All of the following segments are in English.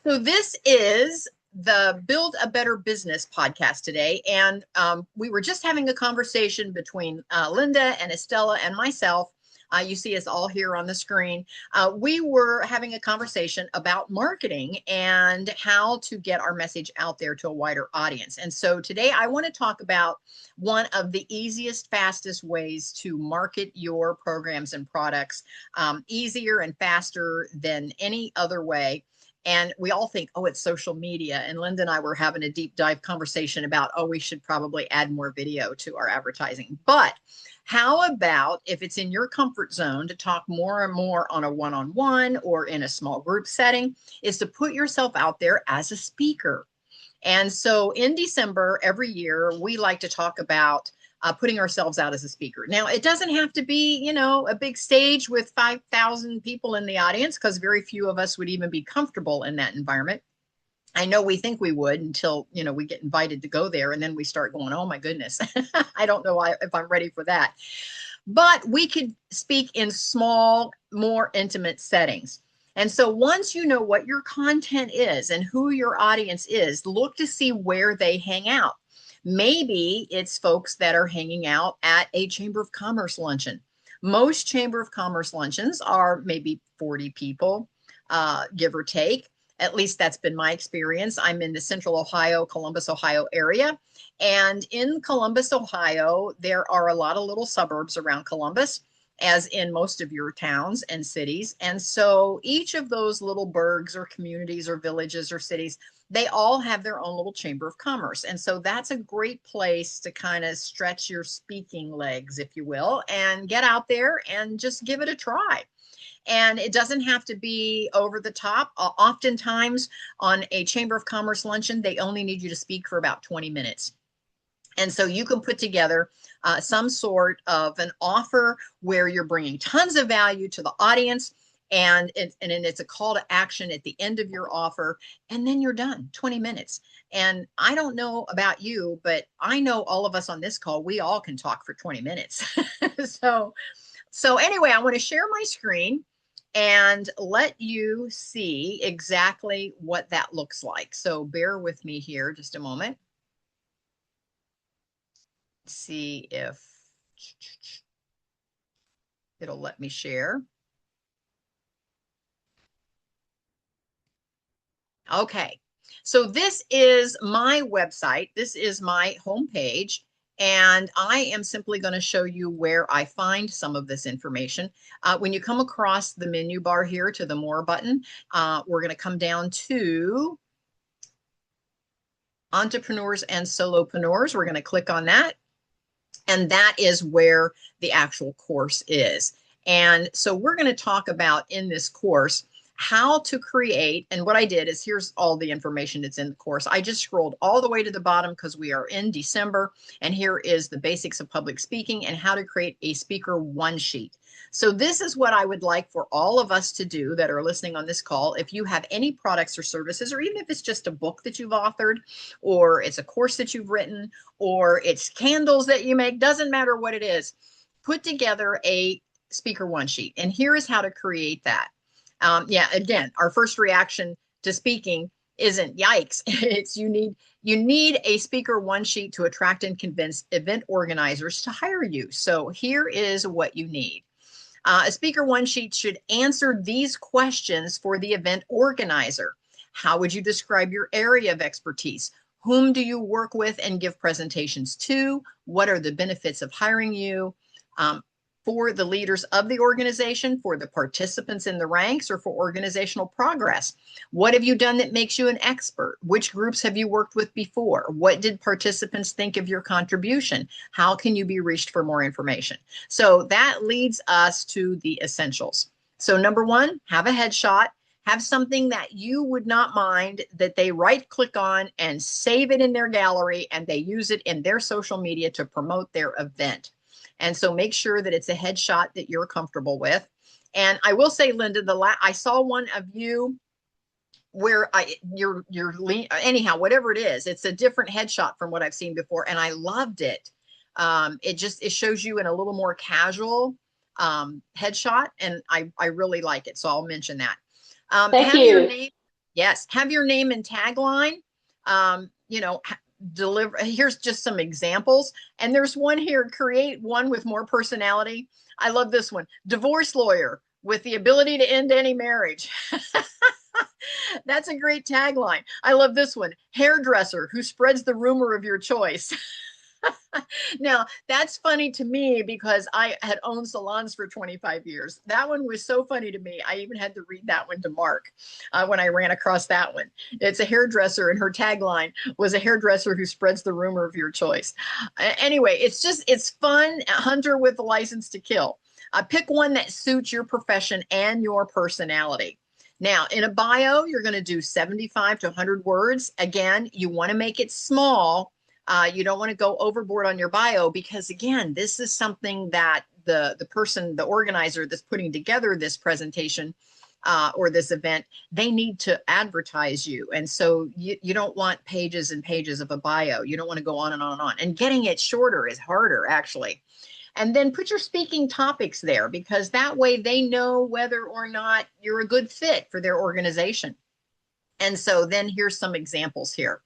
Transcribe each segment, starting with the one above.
So this is the Build a Better Business podcast today. And we were just having a conversation between Linda and Estella and myself. You see us all here on the screen. We were having a conversation about marketing and how to get our message out there to a wider audience. And so today I want to talk about one of the easiest, fastest ways to market your programs and products, easier and faster than any other way. And we all think, oh, it's social media. And Linda and I were having a deep dive conversation about, oh, we should probably add more video to our advertising. But how about if it's in your comfort zone to talk more and more on a one-on-one or in a small group setting, is to put yourself out there as a speaker. And so in December, every year, we like to talk about putting ourselves out as a speaker. Now, it doesn't have to be, a big stage with 5,000 people in the audience, because very few of us would even be comfortable in that environment. I know we think we would until, we get invited to go there, and then we start going, oh my goodness, I don't know if I'm ready for that. But we could speak in small, more intimate settings. And so once you know what your content is and who your audience is, look to see where they hang out. Maybe it's folks that are hanging out at a Chamber of Commerce luncheon. Most Chamber of Commerce luncheons are maybe 40 people, give or take. At least that's been my experience. I'm in the Central Ohio, Columbus, Ohio area. And in Columbus, Ohio, there are a lot of little suburbs around Columbus, as in most of your towns and cities. And so each of those little burgs or communities or villages or cities, they all have their own little Chamber of Commerce. And so that's a great place to kind of stretch your speaking legs, if you will, and get out there and just give it a try. And it doesn't have to be over the top. Oftentimes on a Chamber of Commerce luncheon, they only need you to speak for about 20 minutes. And so you can put together some sort of an offer where you're bringing tons of value to the audience, and it's a call to action at the end of your offer, and then you're done. 20 minutes. And I don't know about you, but I know all of us on this call, we all can talk for 20 minutes. So anyway, I want to share my screen and let you see exactly what that looks like. So bear with me here just a moment. See if it'll let me share. Okay, so this is my website. This is my homepage, and I am simply going to show you where I find some of this information. When you come across the menu bar here to the More button, we're going to come down to Entrepreneurs and Solopreneurs. We're going to click on that. And that is where the actual course is. And so we're going to talk about in this course how to create. And what I did is, here's all the information that's in the course. I just scrolled all the way to the bottom because we are in December. And here is the basics of public speaking and how to create a speaker one sheet. So this is what I would like for all of us to do that are listening on this call. If you have any products or services, or even if it's just a book that you've authored, or it's a course that you've written, or it's candles that you make, doesn't matter what it is, put together a speaker one sheet. And here is how to create that. Again, our first reaction to speaking isn't yikes. It's you need a speaker one sheet to attract and convince event organizers to hire you. So here is what you need. A speaker one sheet should answer these questions for the event organizer. How would you describe your area of expertise? Whom do you work with and give presentations to? What are the benefits of hiring you? For the leaders of the organization, for the participants in the ranks, or for organizational progress? What have you done that makes you an expert? Which groups have you worked with before? What did participants think of your contribution? How can you be reached for more information? So that leads us to the essentials. So number one, have a headshot. Have something that you would not mind that they right click on and save it in their gallery, and they use it in their social media to promote their event. And so make sure that it's a headshot that you're comfortable with. And I will say, Linda, I saw one of you where anyhow, whatever it is, it's a different headshot from what I've seen before, and I loved it. It shows you in a little more casual headshot, and I really like it. So I'll mention that. Thank you. Yes. Have your name and tagline. You know, deliver. Here's just some examples. And there's one here, create one with more personality. I love this one. Divorce lawyer with the ability to end any marriage. That's a great tagline. I love this one. Hairdresser who spreads the rumor of your choice. Now, that's funny to me because I had owned salons for 25 years. That one was so funny to me. I even had to read that one to Mark when I ran across that one. It's a hairdresser, and her tagline was a hairdresser who spreads the rumor of your choice. Anyway, it's fun. A hunter with a license to kill. Pick one that suits your profession and your personality. Now, in a bio, you're going to do 75 to 100 words. Again, you want to make it small. You don't want to go overboard on your bio because, again, this is something that the person, the organizer that's putting together this presentation or this event, they need to advertise you. And so you don't want pages and pages of a bio. You don't want to go on and on and on. And getting it shorter is harder, actually. And then put your speaking topics there because that way they know whether or not you're a good fit for their organization. And so then here's some examples here.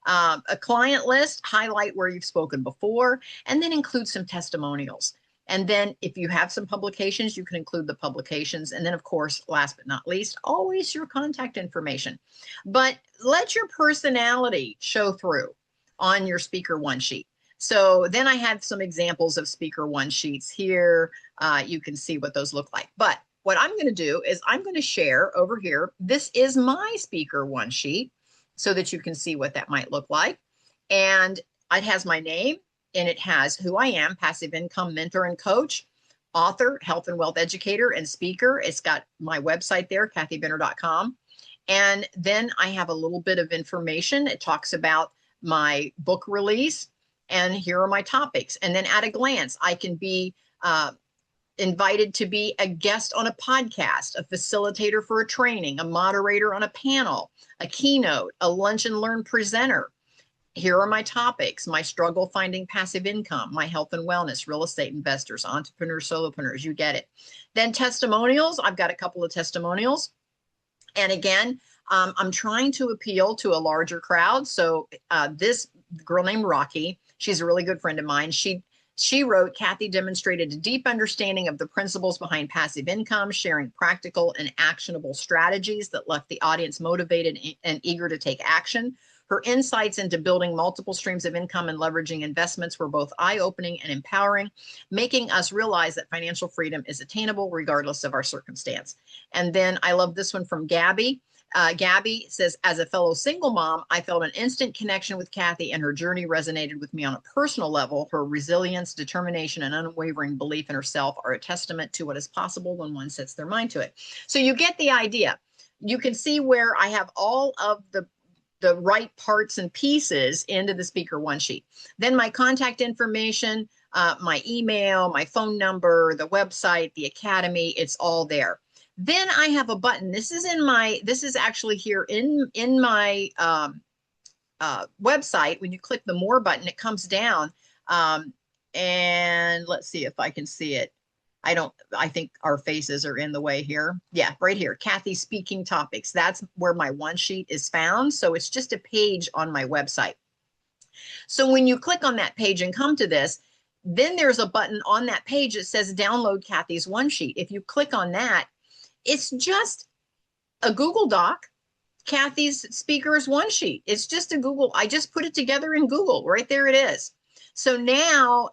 A client list, highlight where you've spoken before, and then include some testimonials. And then if you have some publications, you can include the publications. And then, of course, last but not least, always your contact information. But let your personality show through on your speaker one sheet. So then I have some examples of speaker one sheets here. You can see what those look like. But what I'm going to do is I'm going to share over here. This is my speaker one sheet so that you can see what that might look like. And it has my name and it has who I am, passive income mentor and coach, author, health and wealth educator and speaker. It's got my website there, kathybenner.com. And then I have a little bit of information. It talks about my book release. And here are my topics. And then at a glance, I can be invited to be a guest on a podcast, a facilitator for a training, a moderator on a panel, a keynote, a lunch and learn presenter. Here are my topics: my struggle finding passive income, my health and wellness, real estate investors, entrepreneurs, solopreneurs, you get it. Then testimonials. I've got a couple of testimonials. And again, I'm trying to appeal to a larger crowd. So this girl named Rocky, she's a really good friend of mine. She wrote, Kathy demonstrated a deep understanding of the principles behind passive income, sharing practical and actionable strategies that left the audience motivated and eager to take action. Her insights into building multiple streams of income and leveraging investments were both eye-opening and empowering, making us realize that financial freedom is attainable regardless of our circumstance. And then I love this one from Gabby. Gabby says, as a fellow single mom, I felt an instant connection with Kathy, and her journey resonated with me on a personal level. Her resilience, determination, and unwavering belief in herself are a testament to what is possible when one sets their mind to it. So you get the idea. You can see where I have all of the right parts and pieces into the speaker one sheet. Then my contact information, my email, my phone number, the website, the academy, it's all there. Then I have a button. This is actually here in my website. When you click the more button, it comes down. And let's see if I can see it. I think our faces are in the way here. Yeah, right here, Kathy speaking topics. That's where my one sheet is found. So it's just a page on my website. So when you click on that page and come to this, then there's a button on that page that says download Kathy's one sheet. If you click on that, it's just a Google Doc, Kathy's speakers one sheet. It's just a Google. I just put it together in Google. Right there it is. So now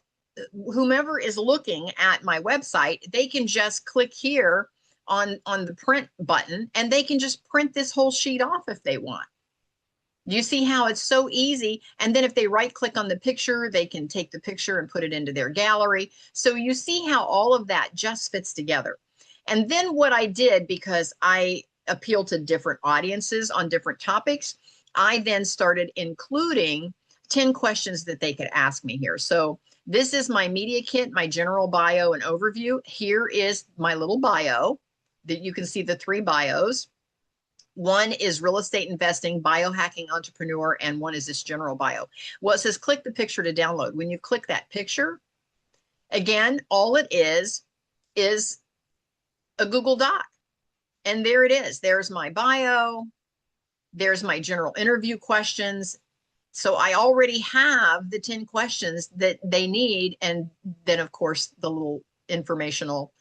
whomever is looking at my website, they can just click here on the print button and they can just print this whole sheet off if they want. You see how it's so easy? And then if they right click on the picture, they can take the picture and put it into their gallery. So you see how all of that just fits together. And then what I did, because I appeal to different audiences on different topics, I then started including 10 questions that they could ask me here. So this is my media kit, my general bio and overview. Here is my little bio that you can see the 3 bios. One is real estate investing, biohacking entrepreneur, and one is this general bio. Well, it says click the picture to download. When you click that picture, again, all it is a Google Doc. And there it is. There's my bio. There's my general interview questions. So I already have the 10 questions that they need. And then, of course, the little informational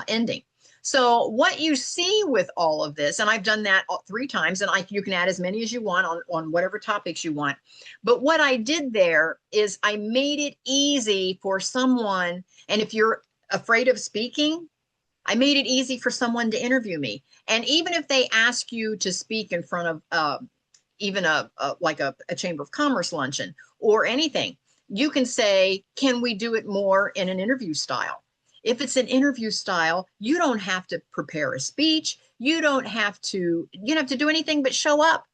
ending. So what you see with all of this, and I've done that 3 times, and you can add as many as you want on whatever topics you want. But what I did there is I made it easy for someone, and if you're afraid of speaking, I made it easy for someone to interview me. And even if they ask you to speak in front of even like a Chamber of Commerce luncheon or anything, you can say, can we do it more in an interview style? If it's an interview style, you don't have to prepare a speech. You don't have to do anything but show up,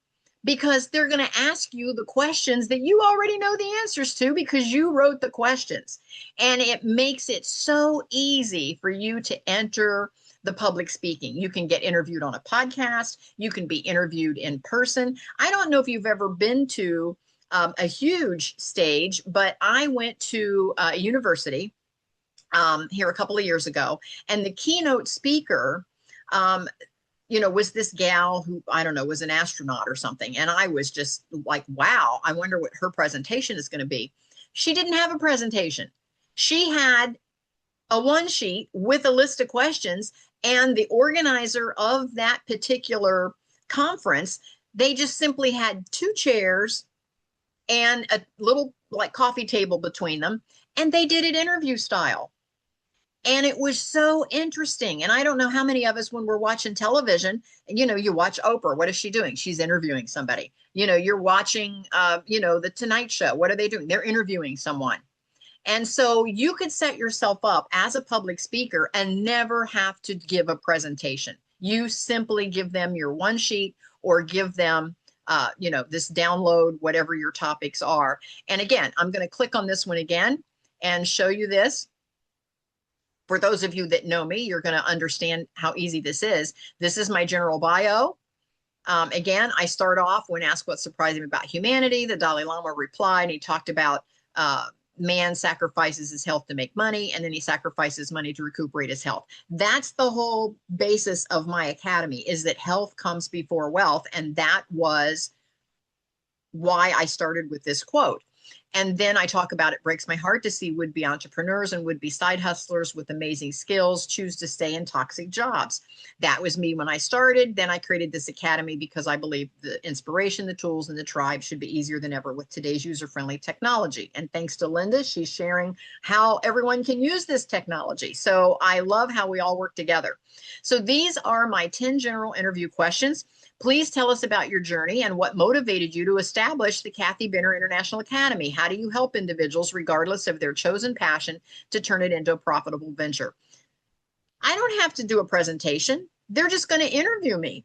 because they're going to ask you the questions that you already know the answers to because you wrote the questions. And it makes it so easy for you to enter the public speaking. You can get interviewed on a podcast. You can be interviewed in person. I don't know if you've ever been to a huge stage, but I went to a university here a couple of years ago, and the keynote speaker was this gal who, I don't know, was an astronaut or something. And I was just like, wow, I wonder what her presentation is going to be. She didn't have a presentation. She had a one sheet with a list of questions, and the organizer of that particular conference, they just simply had 2 chairs and a little like coffee table between them, and they did it interview style. And it was so interesting. And I don't know how many of us, when we're watching television, you watch Oprah, what is she doing? She's interviewing somebody. You're watching, the Tonight Show. What are they doing? They're interviewing someone. And so you could set yourself up as a public speaker and never have to give a presentation. You simply give them your one sheet or give them, this download, whatever your topics are. And again, I'm going to click on this one again and show you this. For those of you that know me, you're going to understand how easy this is. This is my general bio. Again, I start off when asked what surprised him about humanity. The Dalai Lama replied, and he talked about man sacrifices his health to make money, and then he sacrifices money to recuperate his health. That's the whole basis of my academy, is that health comes before wealth. And that was why I started with this quote. And then I talk about it breaks my heart to see would-be entrepreneurs and would-be side hustlers with amazing skills choose to stay in toxic jobs. That was me when I started. Then I created this academy because I believe the inspiration, the tools, and the tribe should be easier than ever with today's user-friendly technology. And thanks to Linda, she's sharing how everyone can use this technology. So I love how we all work together. So these are my 10 general interview questions. Please tell us about your journey and what motivated you to establish the Kathy Benner International Academy. How do you help individuals, regardless of their chosen passion, to turn it into a profitable venture? I don't have to do a presentation. They're just going to interview me.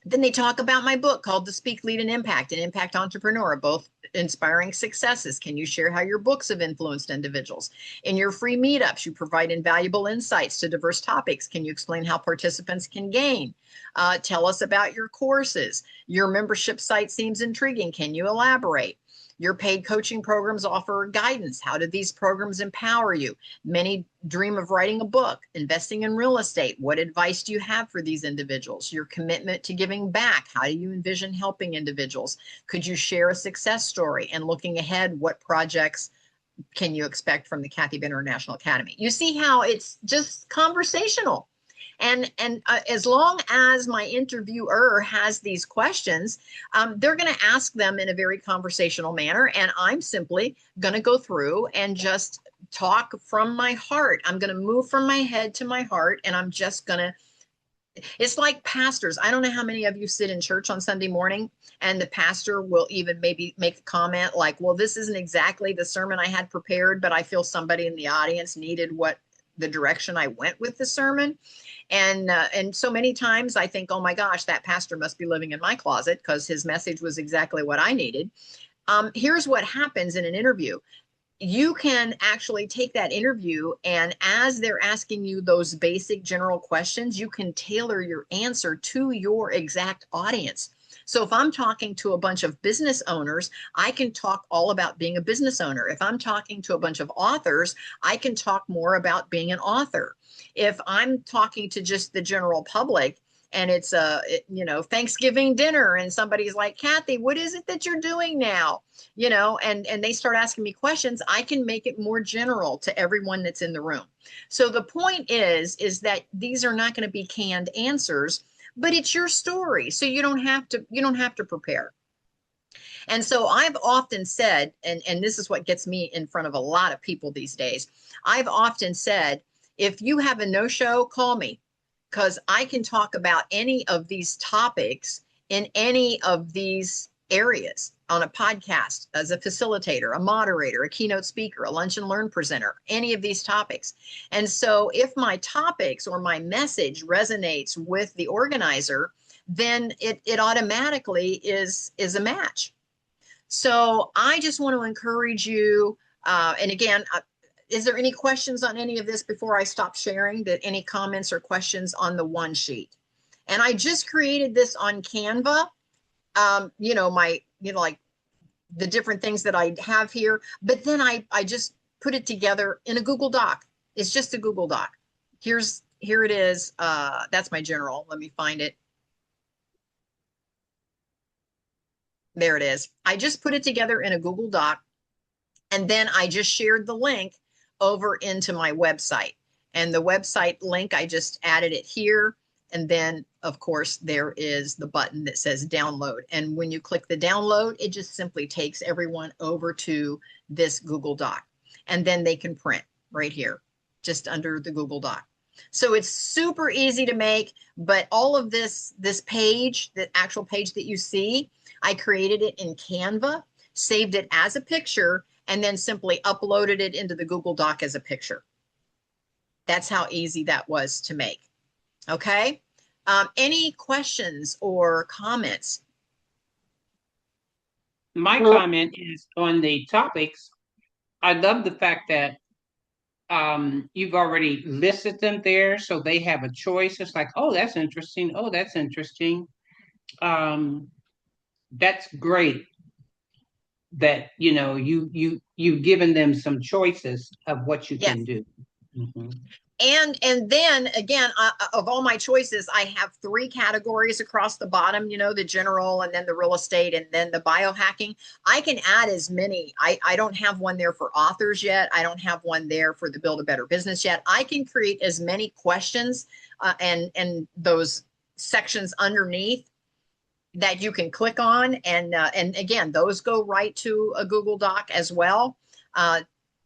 Then they talk about my book called The Speak, Lead, and Impact Entrepreneur, both inspiring successes. Can you share how your books have influenced individuals? In your free meetups, you provide invaluable insights to diverse topics. Can you explain how participants can gain? Tell us about your courses. Your membership site seems intriguing. Can you elaborate? Your paid coaching programs offer guidance. How do these programs empower you? Many dream of writing a book, investing in real estate. What advice do you have for these individuals? Your commitment to giving back. How do you envision helping individuals? Could you share a success story? And looking ahead, what projects can you expect from the Kathy Benner International Academy? You see how it's just conversational. And as long as my interviewer has these questions, they're going to ask them in a very conversational manner. And I'm simply going to go through and just talk from my heart. I'm going to move from my head to my heart. And I'm just going to, it's like pastors. I don't know how many of you sit in church on Sunday morning, and the pastor will even maybe make a comment like, well, this isn't exactly the sermon I had prepared, but I feel somebody in the audience needed the direction I went with the sermon. And so many times I think, oh my gosh, that pastor must be living in my closet because his message was exactly what I needed. Here's what happens in an interview. You can actually take that interview, and as they're asking you those basic general questions, you can tailor your answer to your exact audience. So if I'm talking to a bunch of business owners, I can talk all about being a business owner. If I'm talking to a bunch of authors, I can talk more about being an author. If I'm talking to just the general public, and it's Thanksgiving dinner, and somebody's like, Kathy, what is it that you're doing now? And they start asking me questions, I can make it more general to everyone that's in the room. So the point is that these are not going to be canned answers, but it's your story. So you don't have to prepare. And so I've often said, and this is what gets me in front of a lot of people these days. I've often said, if you have a no-show, call me, because I can talk about any of these topics in any of these areas on a podcast, as a facilitator, a moderator, a keynote speaker, a lunch and learn presenter, any of these topics. And so if my topics or my message resonates with the organizer, then it automatically is a match. So I just want to encourage you. And again, is there any questions on any of this before I stop sharing? That any comments or questions on the one sheet? And I just created this on Canva. Like the different things that I have here. But then I just put it together in a Google Doc. It's just a Google Doc. Here it is. That's my general. Let me find it. There it is. I just put it together in a Google Doc, and then I just shared the link over into my website. And the website link, I just added it here. And then, of course, there is the button that says download. And when you click the download, it just simply takes everyone over to this Google Doc. And then they can print right here, just under the Google Doc. So it's super easy to make, but all of this page, the actual page that you see, I created it in Canva, saved it as a picture, and then simply uploaded it into the Google Doc as a picture. That's how easy that was to make. Okay. Any questions or comments? My comment is on the topics. I love the fact that you've already listed them there, so they have a choice. It's like, oh, that's interesting. Oh, that's interesting. That's great that you've given them some choices of what you Yes. can do. Mm-hmm. And then again, of all my choices, I have 3 categories across the bottom, the general, and then the real estate, and then the biohacking. I can add as many. I don't have one there for authors yet. I don't have one there for the Build a Better Business yet. I can create as many questions and those sections underneath that you can click on. And again, those go right to a Google Doc as well.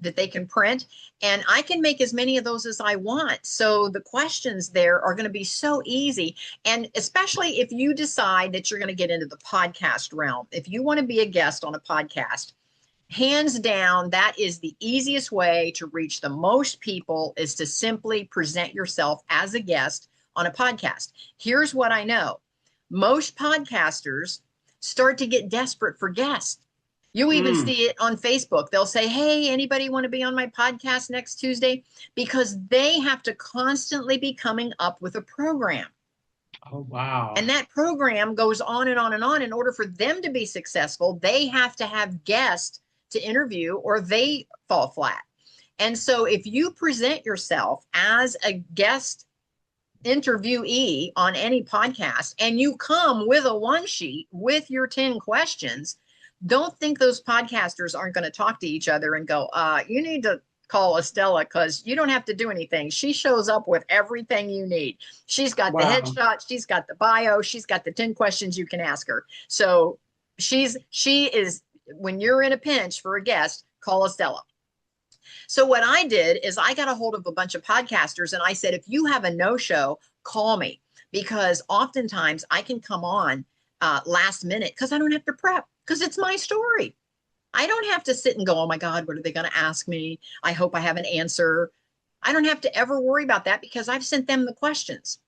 That they can print, and I can make as many of those as I want. So the questions there are going to be so easy. And especially if you decide that you're going to get into the podcast realm, if you want to be a guest on a podcast, hands down, that is the easiest way to reach the most people, is to simply present yourself as a guest on a podcast. Here's what I know. Most podcasters start to get desperate for guests. You even see it on Facebook. They'll say, hey, anybody want to be on my podcast next Tuesday? Because they have to constantly be coming up with a program. Oh, wow. And that program goes on and on and on. In order for them to be successful, they have to have guests to interview, or they fall flat. And so if you present yourself as a guest interviewee on any podcast, and you come with a one sheet with your 10 questions, don't think those podcasters aren't going to talk to each other and go, you need to call Estella, because you don't have to do anything. She shows up with everything you need. She's got the headshot. She's got the bio. She's got the 10 questions you can ask her. So she is, when you're in a pinch for a guest, call Estella. So what I did is I got a hold of a bunch of podcasters, and I said, if you have a no-show, call me, because oftentimes I can come on last minute because I don't have to prep, because it's my story. I don't have to sit and go, oh my God, what are they going to ask me? I hope I have an answer. I don't have to ever worry about that, because I've sent them the questions.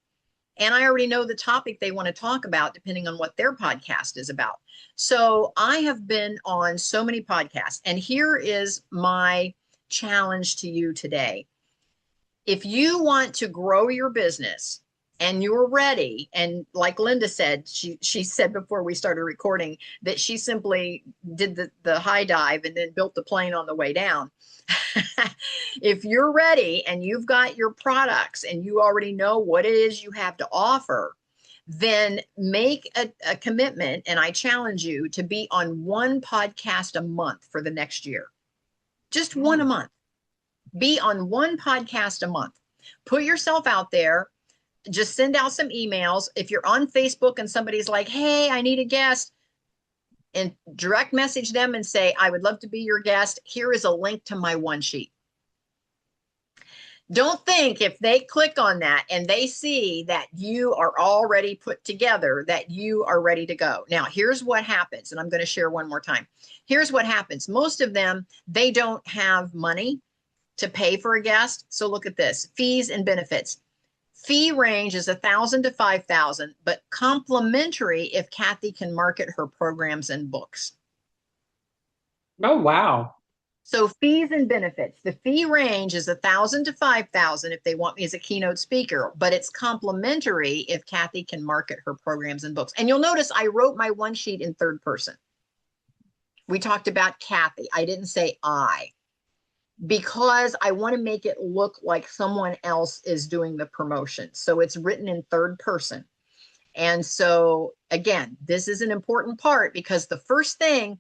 And I already know the topic they want to talk about, depending on what their podcast is about. So I have been on so many podcasts. And here is my challenge to you today. If you want to grow your business and you're ready, and like Linda said, she said before we started recording that she simply did the high dive and then built the plane on the way down. If you're ready and you've got your products and you already know what it is you have to offer, then make a commitment. And I challenge you to be on one podcast a month for the next year. Just one a month. Be on one podcast a month. Put yourself out there. Just send out some emails. If you're on Facebook and somebody's like, hey, I need a guest, and direct message them and say, I would love to be your guest. Here is a link to my one sheet. Don't think if they click on that and they see that you are already put together, that you are ready to go. Now, here's what happens, and I'm going to share one more time. Here's what happens. Most of them, they don't have money to pay for a guest. So look at this, fees and benefits. Fee range is $1,000 to $5,000, but complimentary if Kathy can market her programs and books. Oh, wow. So fees and benefits. The fee range is $1,000 to $5,000 if they want me as a keynote speaker, but it's complimentary if Kathy can market her programs and books. And you'll notice I wrote my one sheet in third person. We talked about Kathy. I didn't say I, because I want to make it look like someone else is doing the promotion. So it's written in third person. And so again, this is an important part, because the first thing,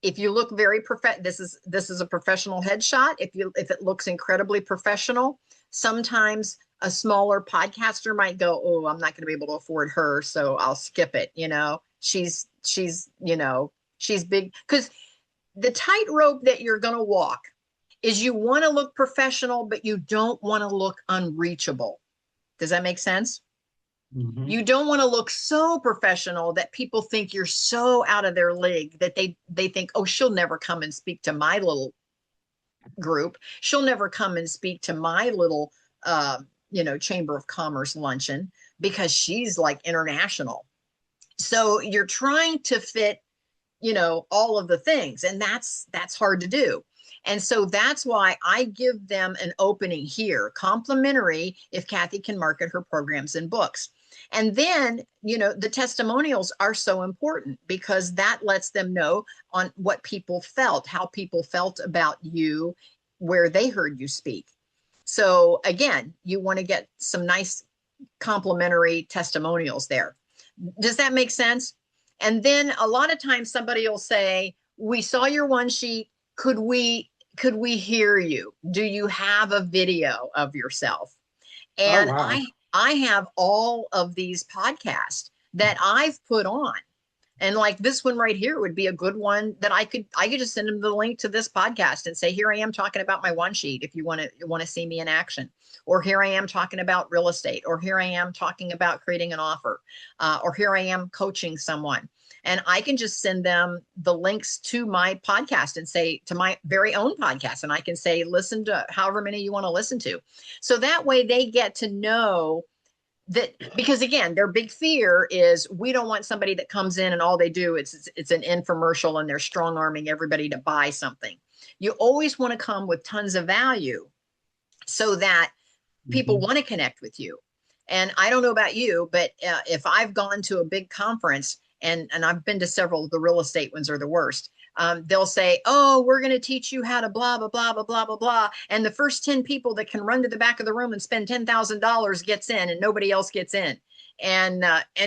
if you look very this is a professional headshot. If it looks incredibly professional, sometimes a smaller podcaster might go, oh, I'm not going to be able to afford her, so I'll skip it. She's big. Because the tightrope that you're going to walk is you want to look professional, but you don't want to look unreachable. Does that make sense? Mm-hmm. You don't want to look so professional that people think you're so out of their league that they think, oh, she'll never come and speak to my little group. She'll never come and speak to my little, Chamber of Commerce luncheon, because she's like international. So you're trying to fit, all of the things, and that's hard to do. And so that's why I give them an opening here, complimentary if Kathy can market her programs and books. And then, the testimonials are so important, because that lets them know on what people felt, how people felt about you, where they heard you speak. So again, you want to get some nice complimentary testimonials there. Does that make sense? And then a lot of times somebody will say, we saw your one sheet. Could we hear you? Do you have a video of yourself? And oh, wow. I have all of these podcasts that I've put on. And like this one right here would be a good one that I could just send them the link to this podcast and say, here I am talking about my one sheet if you want to see me in action. Or here I am talking about real estate, or here I am talking about creating an offer, or here I am coaching someone. And I can just send them the links to my podcast and say, to my very own podcast. And I can say, listen to however many you want to listen to. So that way they get to know that, because again, their big fear is, we don't want somebody that comes in and all they do it's an infomercial and they're strong arming everybody to buy something. You always want to come with tons of value so that people want to connect with you. And I don't know about you, but if I've gone to a big conference, and I've been to several, the real estate ones are the worst. They'll say, oh, we're going to teach you how to blah, blah, blah, blah, blah, blah, blah. And the first 10 people that can run to the back of the room and spend $10,000 gets in, and nobody else gets in. And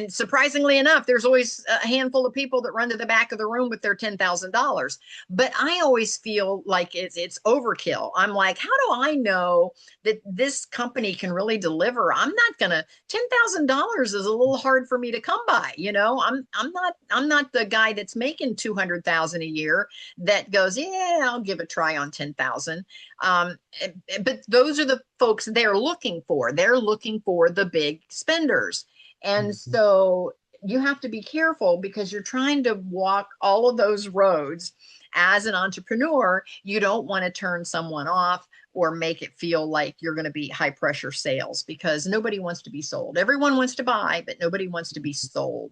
surprisingly enough, there's always a handful of people that run to the back of the room with their $10,000. But I always feel like it's overkill. I'm like, how do I know that this company can really deliver? I'm not gonna, $10,000 is a little hard for me to come by. I'm not the guy that's making 200,000 a year that goes, yeah, I'll give a try on 10,000. But those are the folks they're looking for. They're looking for the big spenders. And so you have to be careful, because you're trying to walk all of those roads as an entrepreneur. You don't want to turn someone off or make it feel like you're going to be high pressure sales, because nobody wants to be sold. Everyone wants to buy, but nobody wants to be sold.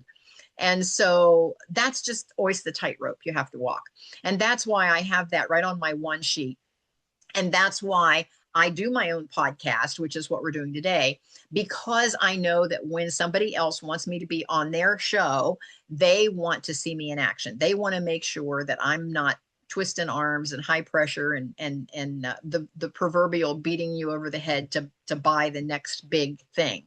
And so that's just always the tightrope you have to walk. And that's why I have that right on my one sheet. And that's why I do my own podcast, which is what we're doing today, because I know that when somebody else wants me to be on their show, they want to see me in action. They want to make sure that I'm not twisting arms and high pressure and the proverbial beating you over the head to buy the next big thing.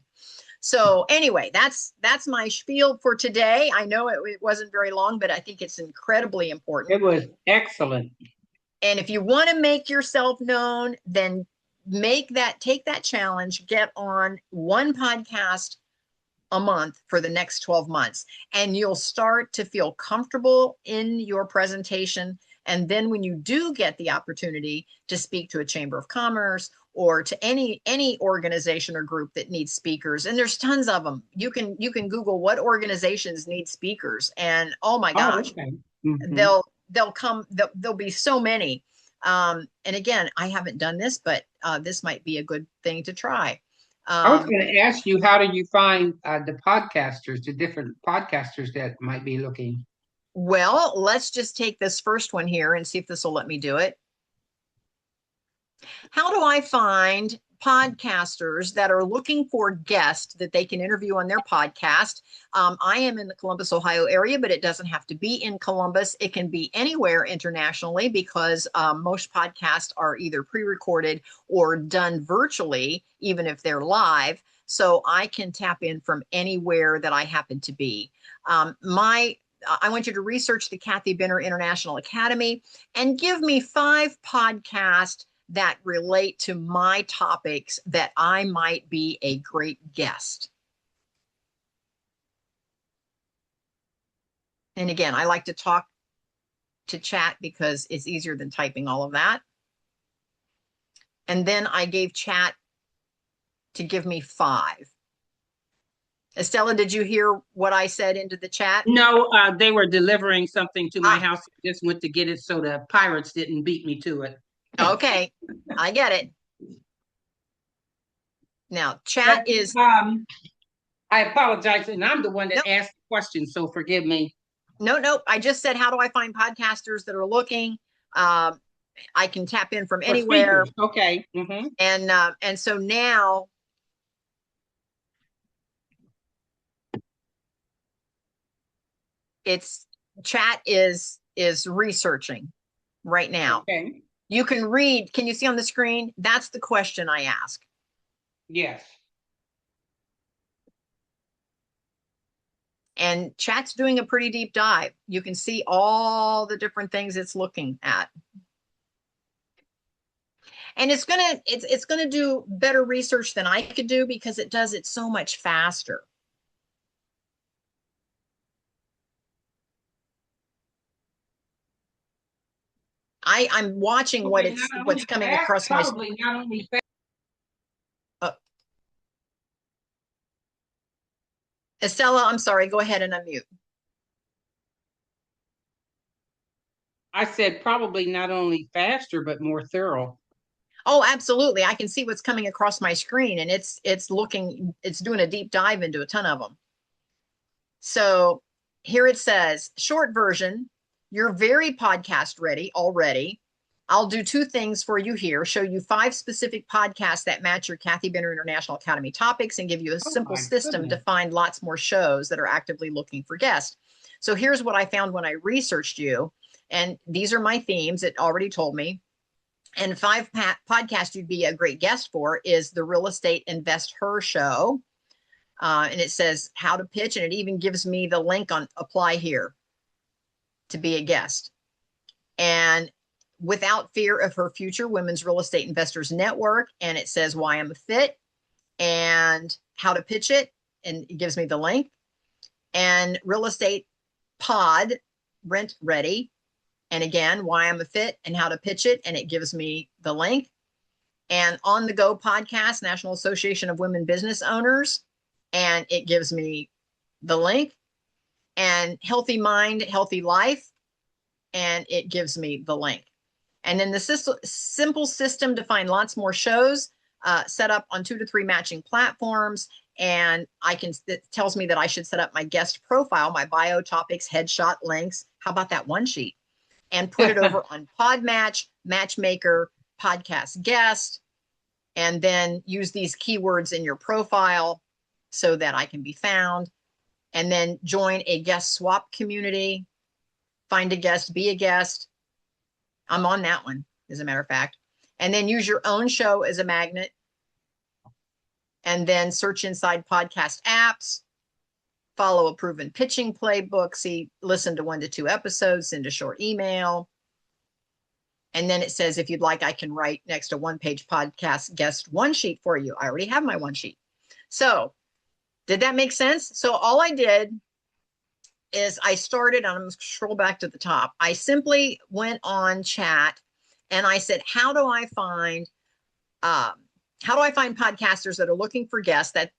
So anyway, that's my spiel for today. I know it wasn't very long, but I think it's incredibly important. It was excellent. And if you want to make yourself known, then take that challenge, get on one podcast a month for the next 12 months, and you'll start to feel comfortable in your presentation. And then when you do get the opportunity to speak to a chamber of commerce or to any organization or group that needs speakers, and there's tons of them, you can Google what organizations need speakers, and oh my Oh, gosh, okay. Mm-hmm. they'll come, there'll be so many. And again, I haven't done this, but this might be a good thing to try. I was going to ask you, how do you find the podcasters, the different podcasters that might be looking? Well, let's just take this first one here and see if this will let me do it. How do I find podcasters that are looking for guests that they can interview on their podcast? I am in the Columbus, Ohio area, but it doesn't have to be in Columbus. It can be anywhere internationally because most podcasts are either pre-recorded or done virtually, even if they're live. So I can tap in from anywhere that I happen to be. I want you to research the Kathy Benner International Academy and give me 5 podcasts that relate to my topics that I might be a great guest. And again, I like to talk to chat because it's easier than typing all of that. And then I gave chat to give me 5. Estella, did you hear what I said into the chat? No, they were delivering something to my house. I just went to get it so the pirates didn't beat me to it. Okay, I get it. Now, chat is... I apologize, and I'm the one that asked the question, so forgive me. No. I just said, how do I find podcasters that are looking? I can tap in from anywhere. Okay. Mm-hmm. And so now it's chat is researching right now. Okay. You can read. Can you see on the screen? That's the question I ask. Yes. And chat's doing a pretty deep dive. You can see all the different things it's looking at. And it's gonna do better research than I could do because it does it so much faster. I'm watching what's coming across my... Probably not only Estella, I'm sorry, go ahead and unmute. I said probably not only faster, but more thorough. Oh, absolutely. I can see what's coming across my screen, and it's doing a deep dive into a ton of them. So here it says, short version, you're very podcast ready already. I'll do 2 things for you here, show you 5 specific podcasts that match your Kathy Benner International Academy topics and give you a simple system to find lots more shows that are actively looking for guests. So here's what I found when I researched you. And these are my themes. It already told me. And 5 podcasts you'd be a great guest for is the Real Estate Invest Her show. And it says how to pitch, and it even gives me the link on apply here to be a guest. And Without Fear of Her Future, Women's Real Estate Investors Network, and it says why I'm a fit and how to pitch it, and it gives me the link. And Real Estate Pod, Rent Ready, and again, why I'm a fit and how to pitch it, and it gives me the link. And On the Go Podcast, National Association of Women Business Owners, and it gives me the link. And Healthy Mind, Healthy Life, and it gives me the link. And then the simple system to find lots more shows, set up on 2 to 3 matching platforms. And it tells me that I should set up my guest profile, my bio, topics, headshot, links. How about that one sheet? And put it over on Podmatch, Matchmaker, Podcast Guest, and then use these keywords in your profile so that I can be found. And then join a guest swap community, find a guest, be a guest. I'm on that one, as a matter of fact. And then use your own show as a magnet. and then search inside podcast apps, follow a proven pitching playbook, see, listen to 1 to 2 episodes, send a short email. And then it says, if you'd like, I can write next a 1-page podcast guest one sheet for you. I already have my one sheet. So did that make sense? So all I did is I started, I'm going to scroll back to the top. I simply went on chat and I said, how do I find podcasters that are looking for guests that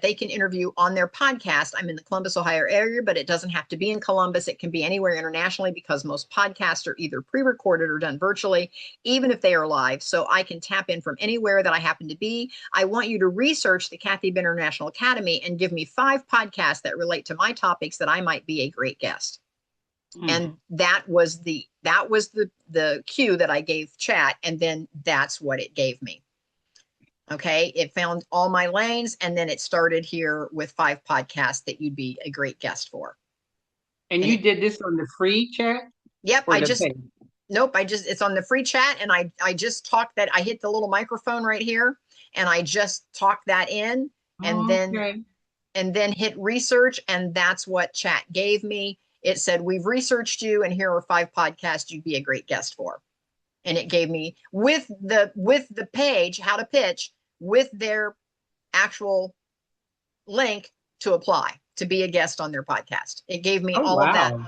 they can interview on their podcast? I'm in the Columbus, Ohio area, but it doesn't have to be in Columbus. It can be anywhere internationally because most podcasts are either pre-recorded or done virtually, even if they are live. So I can tap in from anywhere that I happen to be. I want you to research the Kathy Benner International Academy and give me 5 podcasts that relate to my topics that I might be a great guest. And that was the cue that I gave chat. And then that's what it gave me. Okay. It found all my lanes. And then it started here with 5 podcasts that you'd be a great guest for. And you did this on the free chat? Yep. It's on the free chat. And I just talked that. I hit the little microphone right here and I just talked that in and then hit research. And that's what chat gave me. It said, we've researched you and here are 5 podcasts you'd be a great guest for. And it gave me with the page, how to pitch, with their actual link to apply to be a guest on their podcast. It gave me all of that on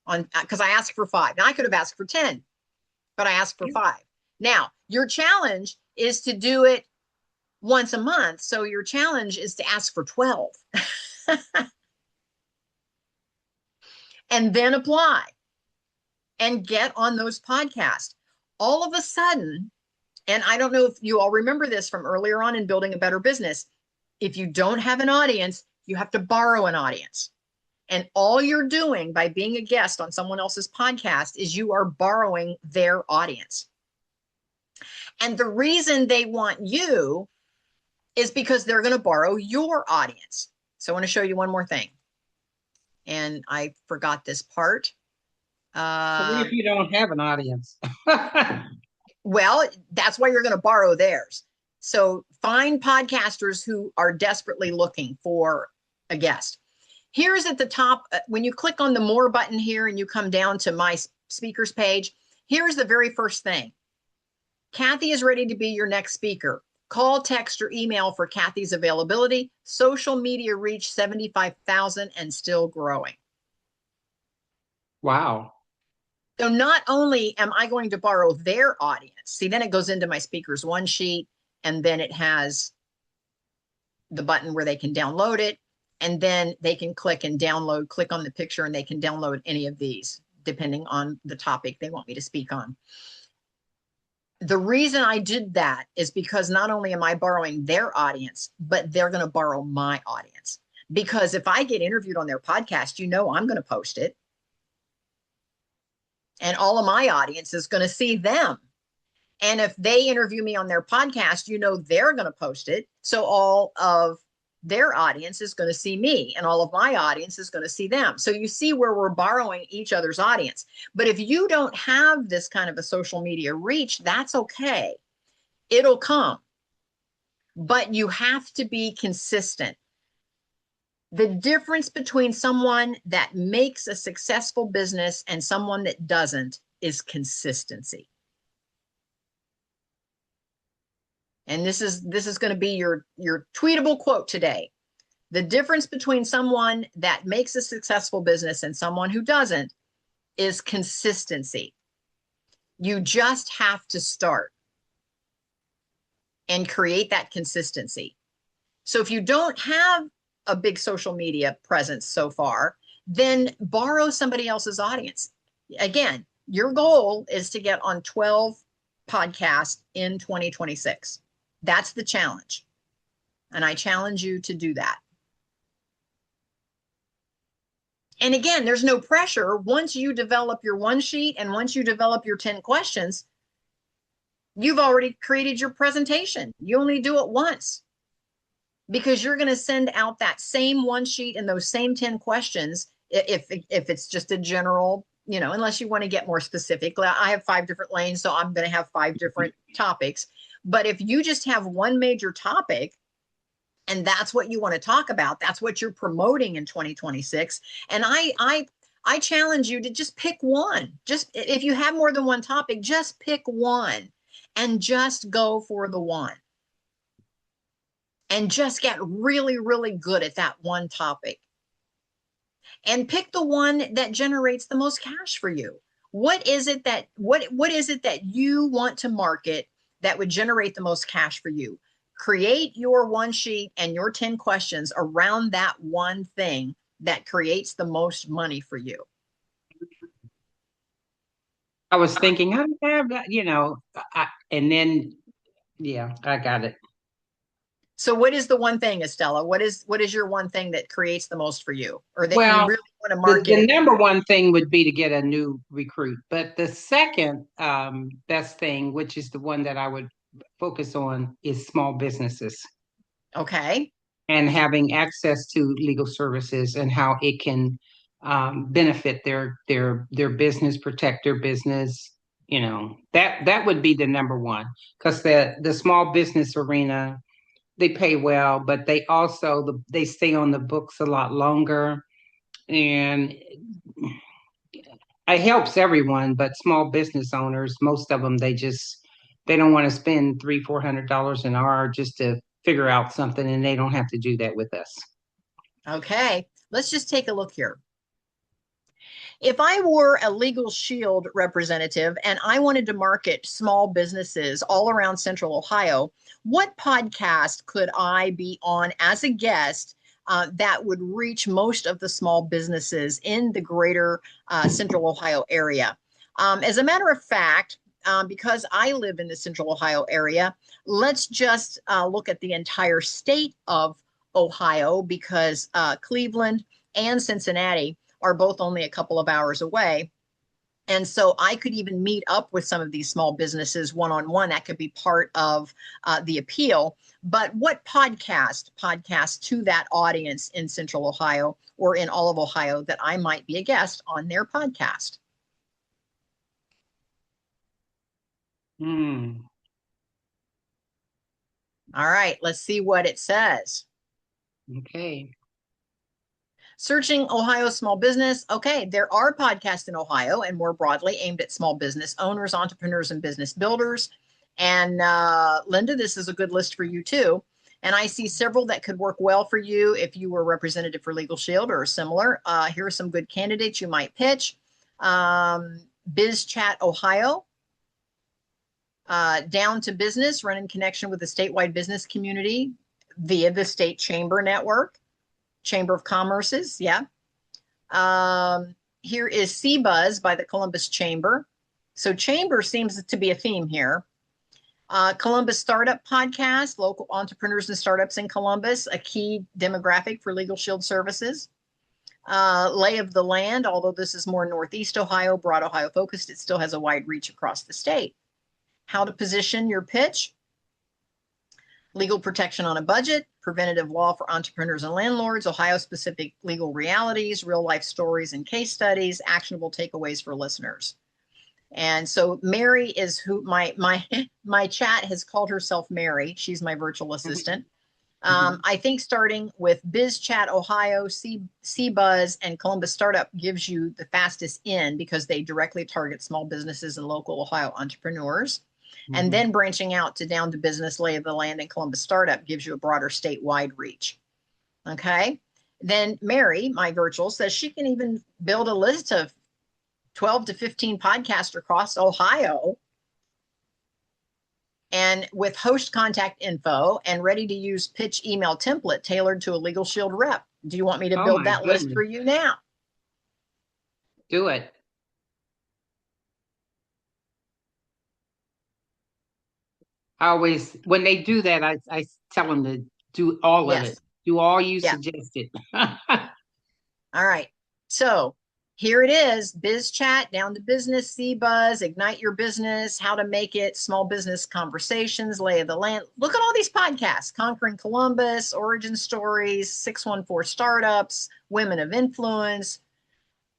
5 because I asked for 5. Now I could have asked for 10, but I asked for 5. Now your challenge is to do it once a month. So your challenge is to ask for 12 and then apply and get on those podcasts. All of a sudden, and I don't know if you all remember this from earlier on in Building a Better Business, if you don't have an audience, you have to borrow an audience. And all you're doing by being a guest on someone else's podcast is you are borrowing their audience. And the reason they want you is because they're going to borrow your audience. So I want to show you one more thing. And I forgot this part. So what if you don't have an audience? Well, that's why you're going to borrow theirs. So find podcasters who are desperately looking for a guest. Here's at the top, when you click on the more button here and you come down to my speakers page, here's the very first thing. Kathy is ready to be your next speaker. Call, text, or email for Kathy's availability. Social media reach 75,000 and still growing. Wow. So not only am I going to borrow their audience, see, then it goes into my speakers one sheet, and then it has the button where they can download it, and then they can click and download, click on the picture, and they can download any of these, depending on the topic they want me to speak on. The reason I did that is because not only am I borrowing their audience, but they're going to borrow my audience. Because if I get interviewed on their podcast, you know I'm going to post it. And all of my audience is going to see them. And if they interview me on their podcast, you know they're going to post it. So all of their audience is going to see me, and all of my audience is going to see them. So you see where we're borrowing each other's audience. But if you don't have this kind of a social media reach, that's okay. It'll come. But you have to be consistent. The difference between someone that makes a successful business and someone that doesn't is consistency. And this is going to be your tweetable quote today. The difference between someone that makes a successful business and someone who doesn't is consistency. You just have to start and create that consistency. So if you don't have a big social media presence so far, then borrow somebody else's audience. Again, your goal is to get on 12 podcasts in 2026. That's the challenge. And I challenge you to do that. And again, there's no pressure. Once you develop your one sheet and once you develop your 10 questions, you've already created your presentation. You only do it once, because you're going to send out that same one sheet and those same 10 questions. If it's just a general, unless you want to get more specific. I have 5 different lanes, so I'm going to have 5 different topics. But if you just have one major topic, And that's what you want to talk about. That's what you're promoting in 2026. And I challenge you to just pick one. Just if you have more than one topic, just pick one and just go for the one. And just get really, really good at that one topic. And pick the one that generates the most cash for you. What is it that you want to market that would generate the most cash for you? Create your one sheet and your 10 questions around that one thing that creates the most money for you. I was thinking, how do I have that? And then, yeah, I got it. So what is the one thing, Estella? What is your one thing that creates the most for you, or that you Well, really want to the market? number one thing would be to get a new recruit. But the second best thing, which is the one that I would focus on, is small businesses Okay. and having access to legal services and how it can benefit their business, protect their business. That would be the number one, because the small business arena, they pay well, but they also they stay on the books a lot longer, and it helps everyone. But small business owners, most of them, they don't want to spend $300-400 an hour just to figure out something, and they don't have to do that with us. Okay. Let's just take a look here. If I were a Legal Shield representative and I wanted to market small businesses all around Central Ohio, what podcast could I be on as a guest that would reach most of the small businesses in the greater Central Ohio area? As a matter of fact, because I live in the Central Ohio area, let's just look at the entire state of Ohio, because Cleveland and Cincinnati are both only a couple of hours away. And so I could even meet up with some of these small businesses one-on-one. That could be part of the appeal. But what podcast to that audience in Central Ohio or in all of Ohio that I might be a guest on their podcast? Hmm. All right, let's see what it says. Okay. Searching Ohio small business. Okay, there are podcasts in Ohio and more broadly aimed at small business owners, entrepreneurs, and business builders. And Linda, this is a good list for you too. And I see several that could work well for you if you were representative for Legal Shield or similar. Here are some good candidates you might pitch. Biz Chat Ohio, Down to Business, run in connection with the statewide business community via the state chamber network. Chamber of Commerce's, yeah. Here is CBuzz by the Columbus Chamber. So chamber seems to be a theme here. Columbus Startup Podcast, local entrepreneurs and startups in Columbus, a key demographic for Legal Shield services. Lay of the Land, although this is more Northeast Ohio, broad Ohio focused, it still has a wide reach across the state. How to position your pitch. Legal protection on a budget, preventative law for entrepreneurs and landlords, Ohio-specific legal realities, real-life stories and case studies, actionable takeaways for listeners. And so Mary is who my chat has called herself Mary. She's my virtual assistant. I think starting with Biz Chat Ohio, CBuzz, and Columbus Startup gives you the fastest in because they directly target small businesses and local Ohio entrepreneurs. And then branching out to Down to Business, Lay of the Land, and Columbus Startup gives you a broader statewide reach. Okay. Then Mary, my virtual, says she can even build a list of 12 to 15 podcasts across Ohio and with host contact info and ready to use pitch email template tailored to a Legal Shield rep. Do you want me to build that list for you now? Do it. I always, when they do that, I tell them to do all of it. Do all you suggested. All right. So here it is, Biz Chat, Down to Business, CBuzz, Ignite Your Business, How to Make It, Small Business Conversations, Lay of the Land. Look at all these podcasts, Conquering Columbus, Origin Stories, 614 Startups, Women of Influence,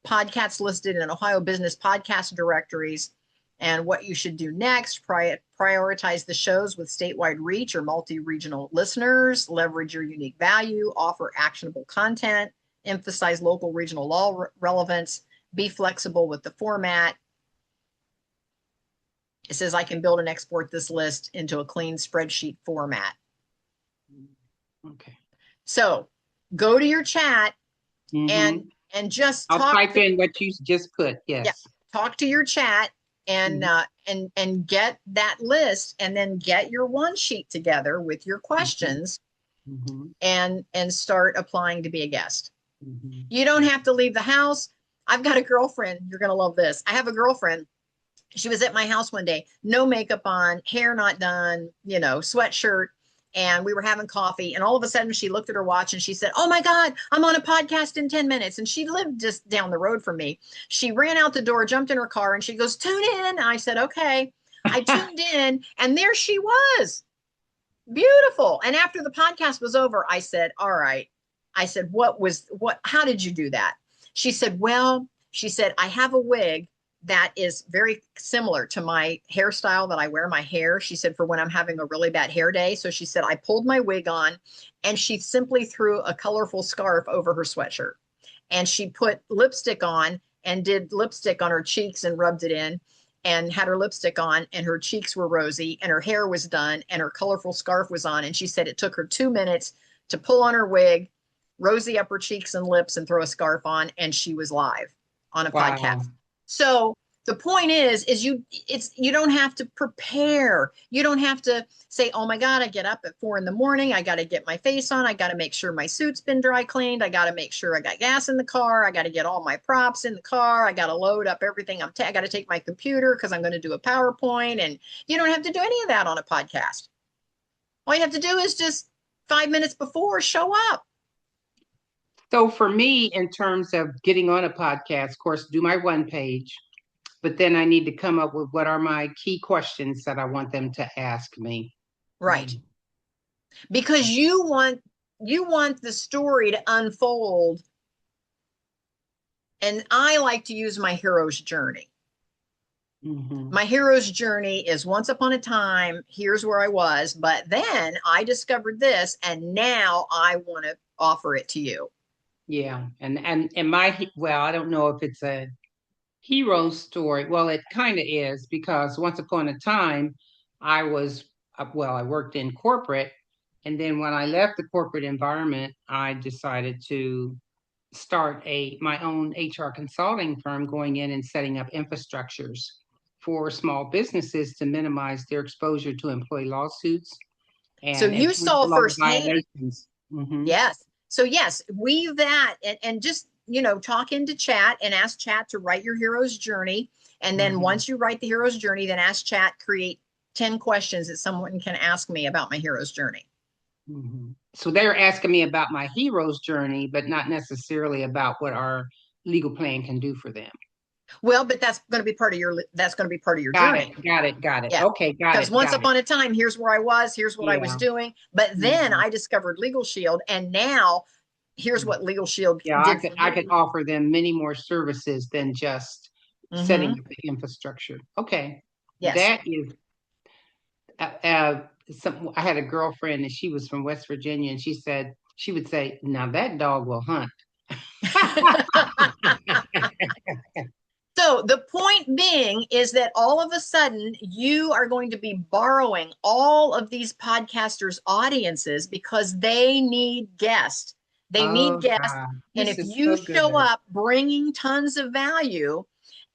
podcasts listed in Ohio Business Podcast Directories. and what you should do next. Prioritize the shows with statewide reach or multi-regional listeners, leverage your unique value, offer actionable content, emphasize local regional law relevance, be flexible with the format. It says I can build and export this list into a clean spreadsheet format. Okay. So go to your chat and just I'll type in what you just put. Yes. Yeah, talk to your chat and and get that list, and then get your one sheet together with your questions and start applying to be a guest. You don't have to leave the house. I've got a girlfriend. You're going to love this. I have a girlfriend. She was at my house one day, no makeup on, hair not done, sweatshirt. And we were having coffee. And all of a sudden she looked at her watch and she said, "Oh my God, I'm on a podcast in 10 minutes. And she lived just down the road from me. She ran out the door, jumped in her car, and she goes, "Tune in." And I said, "Okay." I tuned in, and there she was. Beautiful. And after the podcast was over, I said, "All right." I said, how did you do that?" She said, "Well," she said, "I have a wig that is very similar to my hairstyle that I wear my hair." She said, "For when I'm having a really bad hair day." So she said, "I pulled my wig on, and she simply threw a colorful scarf over her sweatshirt. And she put lipstick on and did lipstick on her cheeks and rubbed it in and had her lipstick on, and her cheeks were rosy and her hair was done and her colorful scarf was on." And she said it took her 2 minutes to pull on her wig, rosy up her cheeks and lips, and throw a scarf on. And she was live on a podcast. So the point is you don't have to prepare. You don't have to say, "Oh my God, I get up at 4 a.m. I got to get my face on. I got to make sure my suit's been dry cleaned. I got to make sure I got gas in the car. I got to get all my props in the car. I got to load up everything. I got to take my computer because I'm going to do a PowerPoint." And you don't have to do any of that on a podcast. All you have to do is just 5 minutes before show up. So for me, in terms of getting on a podcast, of course, do my one page, but then I need to come up with what are my key questions that I want them to ask me. Right. Because you want the story to unfold. And I like to use my hero's journey. My hero's journey is once upon a time, here's where I was, but then I discovered this, and now I want to offer it to you. Yeah. And I don't know if it's a hero story. Well, it kind of is, because once upon a time, I worked in corporate. And then when I left the corporate environment, I decided to start my own HR consulting firm, going in and setting up infrastructures for small businesses to minimize their exposure to employee lawsuits. And so you saw firsthand. Yes. So yes, weave that and just, talk into chat and ask chat to write your hero's journey. And then once you write the hero's journey, then ask chat, create 10 questions that someone can ask me about my hero's journey. So they're asking me about my hero's journey, but not necessarily about what our legal plan can do for them. Well, but that's going to be part of your journey. Got it. Yeah. Okay, got it. Because once upon a time, here's where I was, here's what I was doing. But then I discovered Legal Shield, and now here's what Legal Shield did. I could offer them many more services than just setting up the infrastructure. Okay. Yes. That is I had a girlfriend, and she was from West Virginia, and she would say, "Now that dog will hunt." So the point being is that all of a sudden you are going to be borrowing all of these podcasters' audiences because they need guests. They need guests. And if you show up bringing tons of value,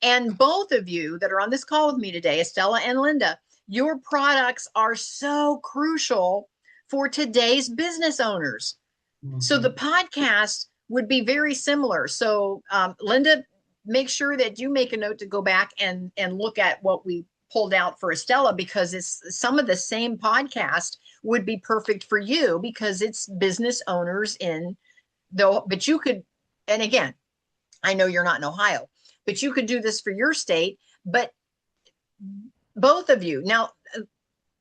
and both of you that are on this call with me today, Estella and Linda, your products are so crucial for today's business owners. So the podcast would be very similar. So Linda, make sure that you make a note to go back and look at what we pulled out for Estella, because it's some of the same podcast would be perfect for you because it's business owners but you could, and again, I know you're not in Ohio, but you could do this for your state, but both of you. Now,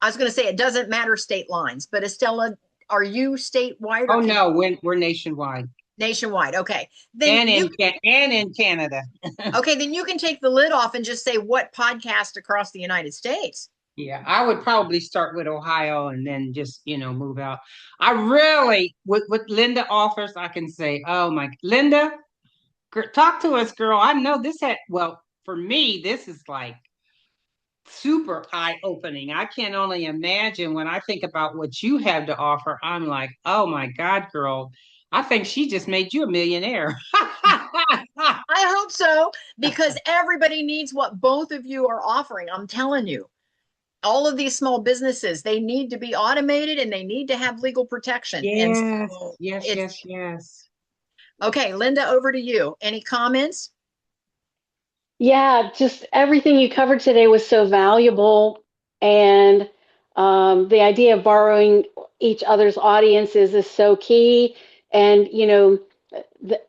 I was going to say it doesn't matter state lines, but Estella, are you statewide? Oh, no, we're nationwide. Nationwide. Okay. And in Canada. Okay, then you can take the lid off and just say what podcast across the United States. Yeah, I would probably start with Ohio and then just, move out. I really, with Linda offers, I can say, oh my, Linda, talk to us, girl. I know this well, for me, this is like super eye-opening. I can only imagine when I think about what you have to offer. I'm like, oh my God, girl, I think she just made you a millionaire. I hope so, because everybody needs what both of you are offering. I'm telling you, all of these small businesses, they need to be automated and they need to have legal protection. And Yes, so yes, it's yes, yes. okay. Linda, over to you. Any comments? Yeah, just everything you covered today was so valuable. And the idea of borrowing each other's audiences is so key. And, the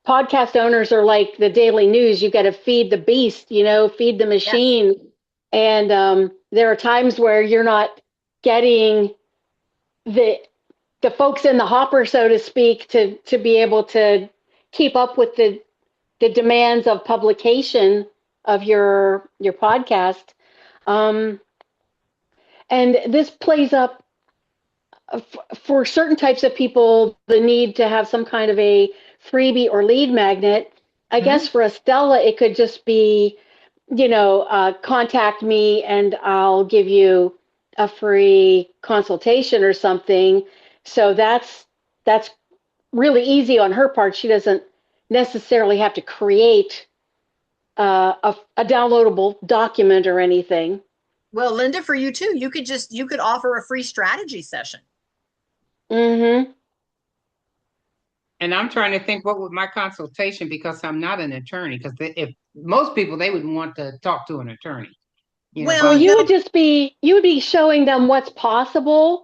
podcast owners are like the daily news. You got to feed the beast, feed the Yes. machine. And there are times where you're not getting the the folks in the hopper, so to speak, to be able to keep up with the demands of publication of your podcast. Um, and this plays up for certain types of people the need to have some kind of a freebie or lead magnet. I Mm-hmm. guess for Estella, it could just be, contact me and I'll give you a free consultation or something. So that's really easy on her part. She doesn't necessarily have to create a downloadable document or anything. Well, Linda, for you too, you could offer a free strategy session. Mm-hmm. And I'm trying to think what would my consultation, because I'm not an attorney, because if most people, they would want to talk to an attorney, Well, Well, but no, you would be showing them what's possible.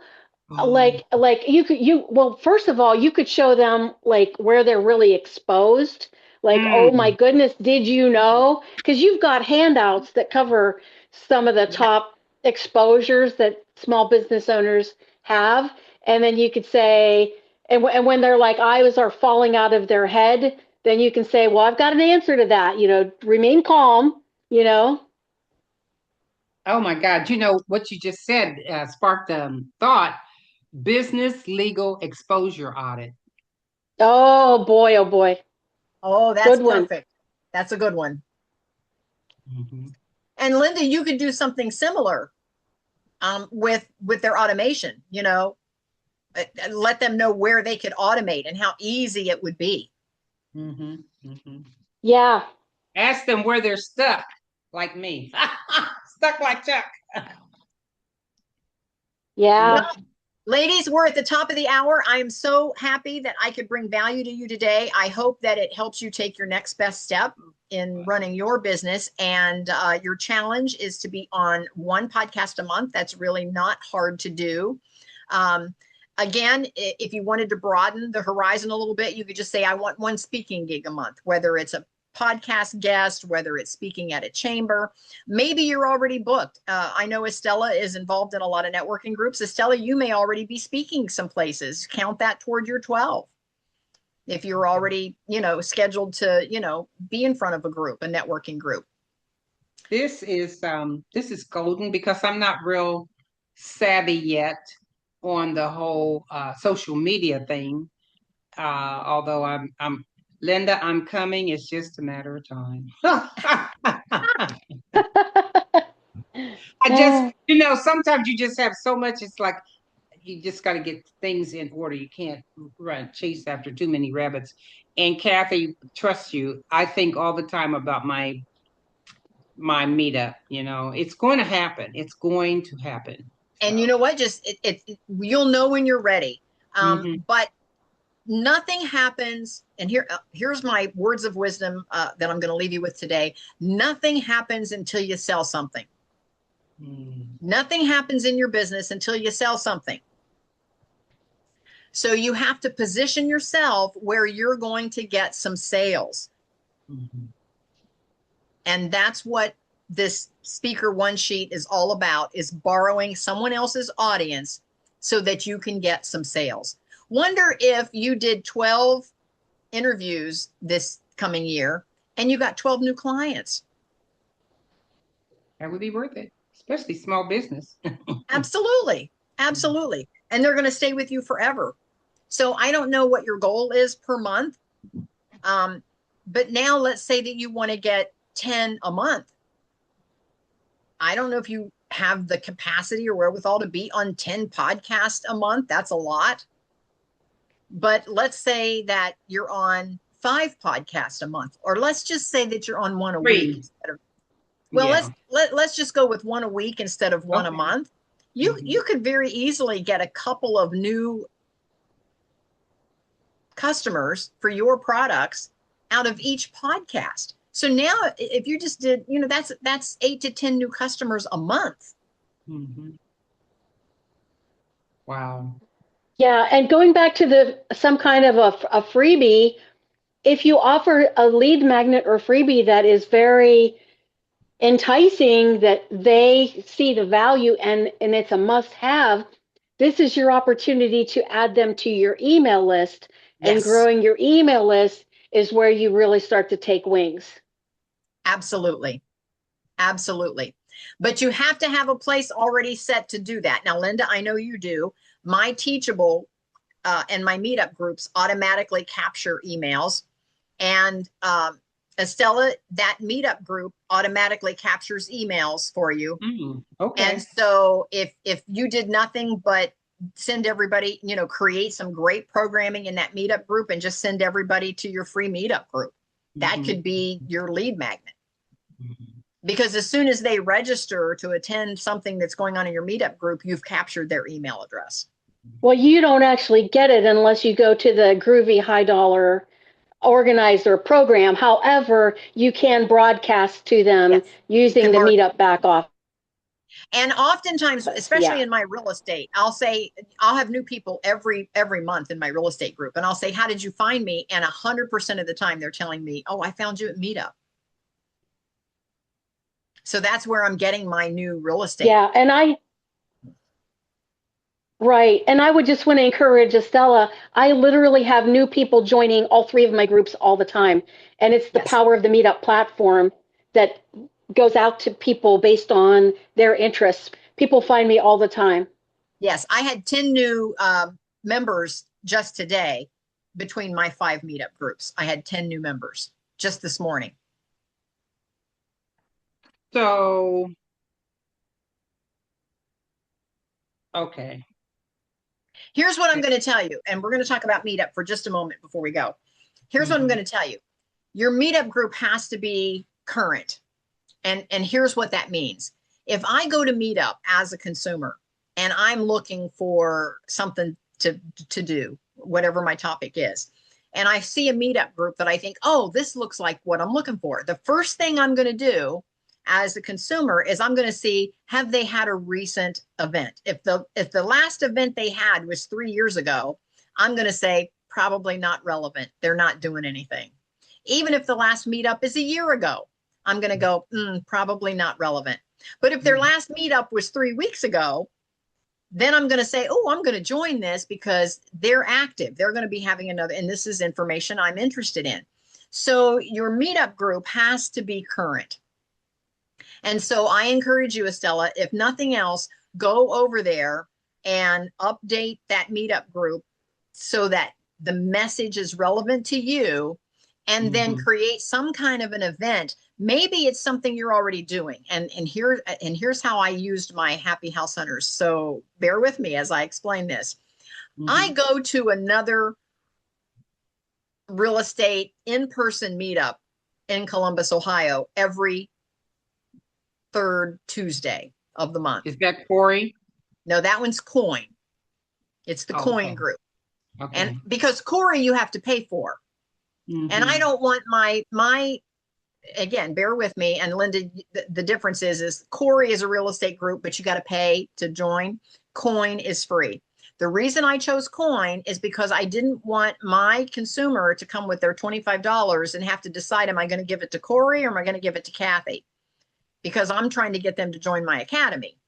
oh, Like well, first of all, you could show them like where they're really exposed. Like, oh my mm, goodness, did you know? Because you've got handouts that cover some of the yeah. top exposures that small business owners have. And then you could say, and when their like eyes are falling out of their head, then you can say, well, I've got an answer to that. Remain calm, you know. oh my God, what you just said sparked thought. Business legal exposure audit. Oh boy, oh boy. Oh, that's Good one. perfect. That's a good one. Mhm. And Linda, you could do something similar with their automation. Let them know where they could automate and how easy it would be. Mhm. Mhm. Yeah. Ask them where they're stuck, like me. Stuck like Chuck. Yeah. Well, ladies, we're at the top of the hour. I am so happy that I could bring value to you today. I hope that it helps you take your next best step in running your business. And your challenge is to be on one podcast a month. That's really not hard to do. Um, Again, if you wanted to broaden the horizon a little bit, you could just say, I want one speaking gig a month, whether it's a podcast guest, whether it's speaking at a chamber. Maybe you're already booked. I know Estella is involved in a lot of networking groups. Estella, you may already be speaking some places. Count that toward your 12. If you're already, scheduled to, be in front of a group, a networking group. This is golden because I'm not real savvy yet on the whole social media thing. Although I'm Linda, I'm coming. It's just a matter of time. I just, sometimes you just have so much. It's like you just got to get things in order. You can't run chase after too many rabbits. And Kathy, trust you, I think all the time about my meetup. It's going to happen. It's going to happen. And you So, know what? Just you'll know when you're ready. mhm. But nothing happens. And here's my words of wisdom that I'm going to leave you with today. Nothing happens until you sell something. Nothing happens in your business until you sell something. So you have to position yourself where you're going to get some sales. Mhm. And that's what this speaker one sheet is all about, is borrowing someone else's audience so that you can get some sales. Wonder if you did 12 interviews this coming year and you got 12 new clients. That would be worth it, especially small business. Absolutely. Absolutely. And they're going to stay with you forever. So I don't know what your goal is per month. But now let's say that you want to get 10 a month. I don't know if you have the capacity or wherewithal to be on 10 podcasts a month. That's a lot. But let's say that you're on 5 podcasts a month, or let's just say that you're on 1 a week. Well, Yeah. let's just go with 1 a week instead of 1 a month. You could very easily get a couple of new customers for your products out of each podcast. So now if you just did, that's 8 to 10 new customers a month. Wow. Yeah, and going back to some kind of a freebie, if you offer a lead magnet or freebie that is very enticing, that they see the value and it's a must-have, this is your opportunity to add them to your email list. Yes. And growing your email list is where you really start to take wings. Absolutely. Absolutely. But you have to have a place already set to do that. Now, Linda, I know you do. My Teachable and my meetup groups automatically capture emails. And Estella, that meetup group automatically captures emails for you. Okay. And so if you did nothing but send everybody, create some great programming in that meetup group and just send everybody to your free meetup group, that could be your lead magnet. Because as soon as they register to attend something that's going on in your meetup group, you've captured their email address. Well, you don't actually get it unless you go to the groovy high dollar organizer program. However, you can broadcast to them using the meetup back off. And oftentimes, especially in my real estate, I'll have new people every month in my real estate group. And I'll say, how did you find me? And 100% of the time they're telling me, oh, I found you at Meetup. So that's where I'm getting my new real estate. Yeah. And right. And I would just want to encourage Estella. I literally have new people joining all 3 of my groups all the time. And it's the power of the Meetup platform that goes out to people based on their interests. People find me all the time. Yes. I had 10 new members just today between my 5 meetup groups. I had 10 new members just this morning. So, okay. Here's what I'm going to tell you, and we're going to talk about Meetup for just a moment before we go. Here's what I'm going to tell you. Your Meetup group has to be current. And here's what that means. If I go to Meetup as a consumer and I'm looking for something to do, whatever my topic is, and I see a Meetup group that I think, oh, this looks like what I'm looking for. The first thing I'm going to do as a consumer is I'm going to see, have they had a recent event? If the last event they had was 3 years ago, I'm going to say probably not relevant. They're not doing anything. Even if the last meetup is a year ago, I'm going to go, probably not relevant. But if their last meetup was 3 weeks ago, then I'm going to say, oh, I'm going to join this because they're active. They're going to be having another, and this is information I'm interested in. So your meetup group has to be current. And so I encourage you, Estella, if nothing else, go over there and update that meetup group so that the message is relevant to you, and then create some kind of an event. Maybe it's something you're already doing. And here's how I used my Happy House Hunters. So bear with me as I explain this. I go to another real estate in-person meetup in Columbus, Ohio, every 3rd Tuesday of the month. Is that Corey? No, that one's Coin. It's the Coin group. Okay. And because Corey, you have to pay for. And I don't want my, again, bear with me. And Linda, the difference is Corey is a real estate group, but you got to pay to join. Coin is free. The reason I chose Coin is because I didn't want my consumer to come with their $25 and have to decide, am I going to give it to Corey or am I going to give it to Kathy? Because I'm trying to get them to join my academy.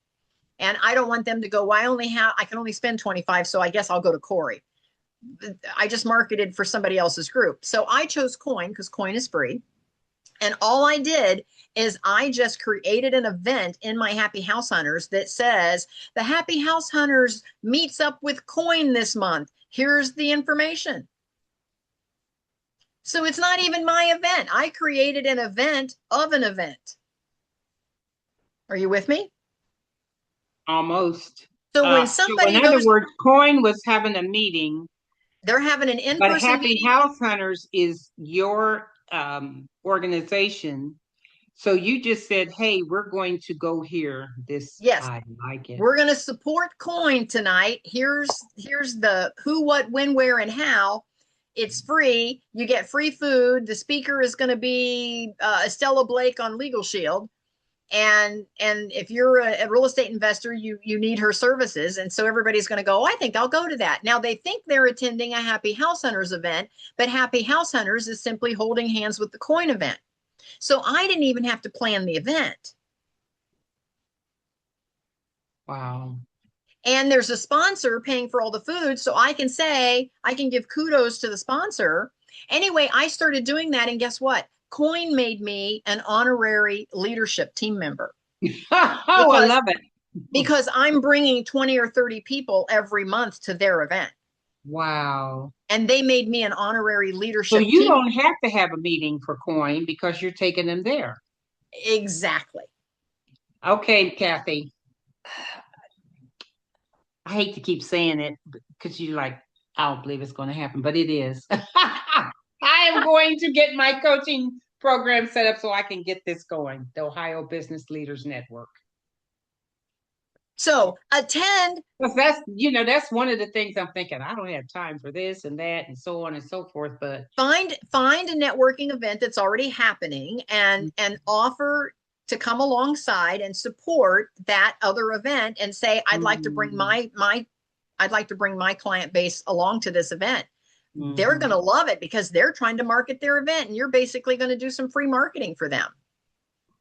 And I don't want them to go, well, I can only spend 25, so I guess I'll go to Corey. I just marketed for somebody else's group. So I chose Coin because Coin is free. And all I did is I just created an event in my Happy House Hunters that says the Happy House Hunters meets up with Coin this month. Here's the information. So it's not even my event. I created an event of an event. Are you with me? Almost. So when So somebody in other goes, words, Coin was having a meeting, they're having an but in-person Happy meeting. House Hunters is your organization. So you just said, hey, we're going to go here. Yes, I like it. we're going to support Coin tonight. Here's the who, what, when, where, and how. It's free. You get free food. The speaker is going to be Estella Blake on Legal Shield. And if you're a real estate investor, you need her services. And so everybody's going to go, oh, I think I'll go to that. Now they think they're attending a Happy House Hunters event, but Happy House Hunters is simply holding hands with the Coin event. So I didn't even have to plan the event. Wow. And there's a sponsor paying for all the food. So I can say, I can give kudos to the sponsor. Anyway, I started doing that. And guess what? Coin made me an honorary leadership team member. Oh, I love it. Because I'm bringing 20 or 30 people every month to their event. Wow. And they made me an honorary So leadership you team. don't have to have a meeting for Coin because you're taking them there. Exactly. Okay, Kathy. I hate to keep saying it because you're like, I don't believe it's going to happen, but it is. I am going to get my coaching program set up so I can get this going, the Ohio Business Leaders Network. So attend. Because that's one of the things I'm thinking. I don't have time for this and that and so on and so forth. But Find a networking event that's already happening and offer to come alongside and support that other event and say, I'd like to bring I'd like to bring my client base along to this event. They're going to love it because they're trying to market their event and you're basically going to do some free marketing for them.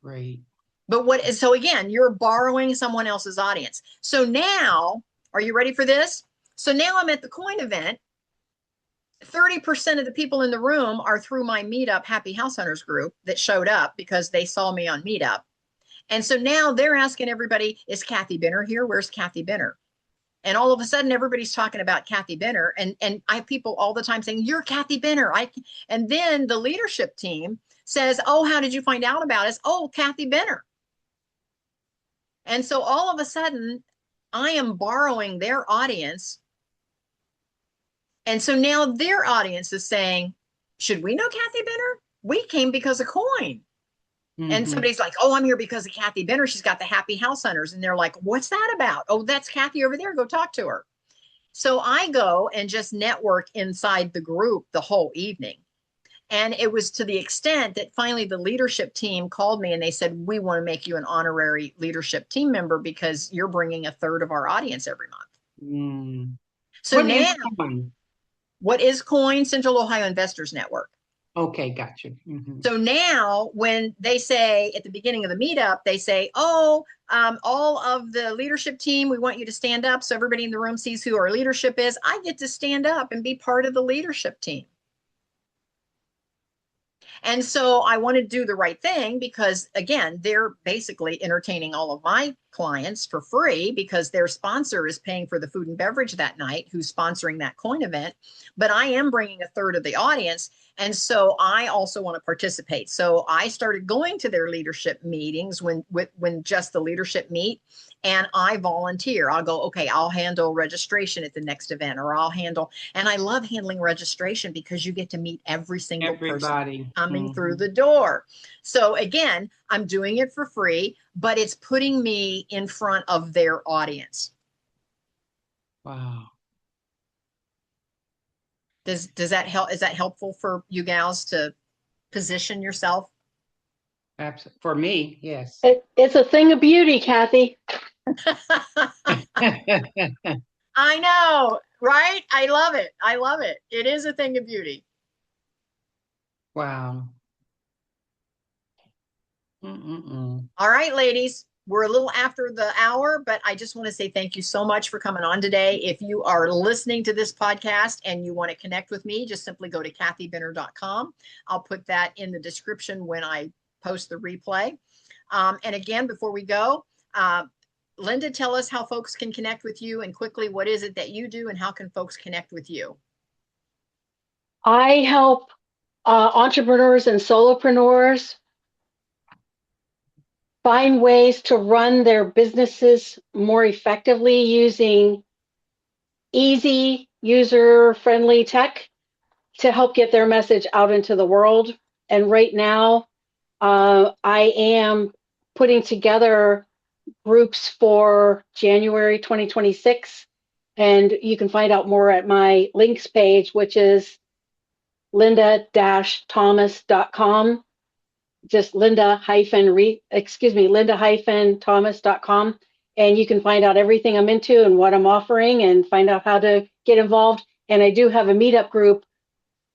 Right. But so again, you're borrowing someone else's audience. So now, are you ready for this? So now I'm at the Coin event. 30% of the people in the room are through my Meetup Happy House Hunters group that showed up because they saw me on Meetup. And so now they're asking everybody, is Kathy Benner here? Where's Kathy Benner? And all of a sudden, everybody's talking about Kathy Benner. And I have people all the time saying, you're Kathy Benner. And then the leadership team says, oh, how did you find out about us? Oh, Kathy Benner. And so all of a sudden, I am borrowing their audience. And so now their audience is saying, should we know Kathy Benner? We came because of Coin. And somebody's like, oh, I'm here because of Kathy Benner. She's got the Happy House Hunters. And they're like, what's that about? Oh, that's Kathy over there. Go talk to her. So I go and just network inside the group the whole evening. And it was to the extent that finally the leadership team called me and they said, we want to make you an honorary leadership team member because you're bringing a third of our audience every month. So what now, is Coin? What is Coin? Central Ohio Investors Network. Okay, gotcha. So now when they say at the beginning of the meetup, they say, oh, all of the leadership team, we want you to stand up so everybody in the room sees who our leadership is. I get to stand up and be part of the leadership team. And so I want to do the right thing because, again, they're basically entertaining all of my clients for free because their sponsor is paying for the food and beverage that night, who's sponsoring that Coin event. But I am bringing a third of the audience. And so I also want to participate. So I started going to their leadership meetings when just the leadership meet. And I volunteer. I'll go, okay, I'll handle registration at the next event, or and I love handling registration because you get to meet every single person coming through the door. So again, I'm doing it for free, but it's putting me in front of their audience. Wow. Does that help? Is that helpful for you gals to position yourself? Absolutely. For me, yes. It's a thing of beauty, Kathy. I know, right? I love it. I love it. It is a thing of beauty. Wow. All right, ladies. we're a little after the hour, but I just want to say thank you so much for coming on today. If you are listening to this podcast and you want to connect with me, just simply go to kathybinner.com. I'll put that in the description when I post the replay. And again, before we go, Linda, tell us how folks can connect with you, and quickly, what is it that you do and how can folks connect with you? I help entrepreneurs and solopreneurs find ways to run their businesses more effectively using easy, user-friendly tech to help get their message out into the world. And right now, I am putting together groups for January 2026. And you can find out more at my links page, which is linda-thomas.com. Just linda-thomas.com. And you can find out everything I'm into and what I'm offering and find out how to get involved. And I do have a meetup group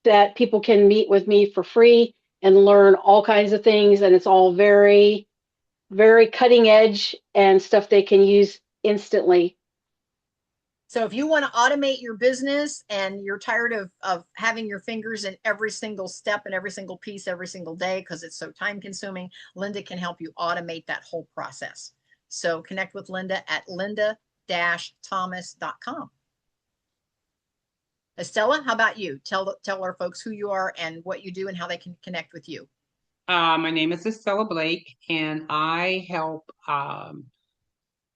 that people can meet with me for free and learn all kinds of things. And it's all very, very cutting edge and stuff they can use instantly. So if you want to automate your business and you're tired of having your fingers in every single step and every single piece every single day because it's so time consuming, Linda can help you automate that whole process. So connect with Linda at linda-thomas.com. Estella, how about you? Tell our folks who you are and what you do and how they can connect with you. My name is Estella Blake, and I help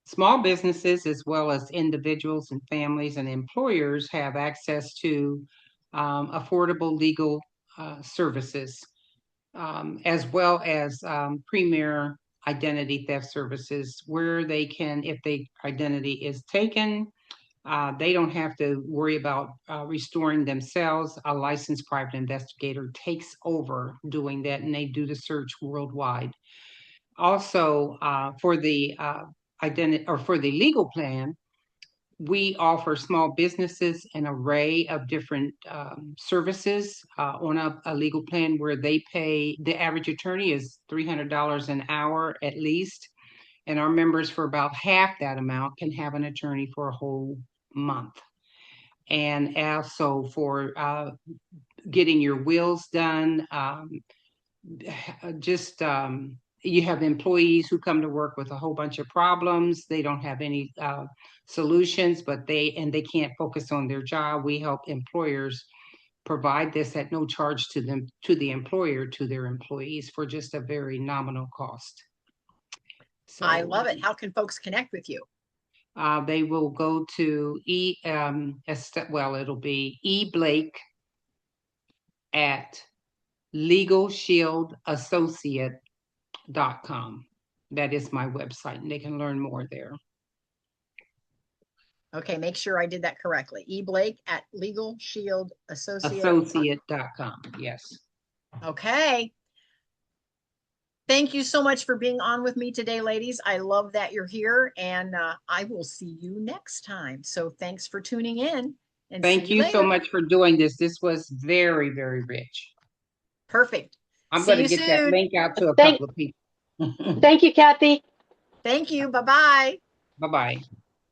small businesses as well as individuals and families and employers have access to affordable legal services, as well as premier identity theft services where they can, if their identity is taken, they don't have to worry about restoring themselves. A licensed private investigator takes over doing that, and they do the search worldwide. Also, for the identity or for the legal plan, we offer small businesses an array of different services on a legal plan where they pay, the average attorney is $300 an hour at least. And our members, for about half that amount, can have an attorney for a whole month. And also for getting your wills done, just you have employees who come to work with a whole bunch of problems. They don't have any solutions, but they can't focus on their job. We help employers provide this at no charge to them, to the employer, to their employees for just a very nominal cost. So I love it. How can folks connect with you? They will go to it'll be eblake at legalshieldassociate.com. That is my website, and they can learn more there. Okay, make sure I did that correctly. eblake at legalshieldassociate.com. Yes. Okay. Thank you so much for being on with me today, ladies. I love that you're here, and I will see you next time. So thanks for tuning in. And thank you so much for doing this. This was very, very rich. Perfect. I'm going to get that link out to a couple of people. Thank you, Kathy. Thank you. Bye-bye. Bye-bye.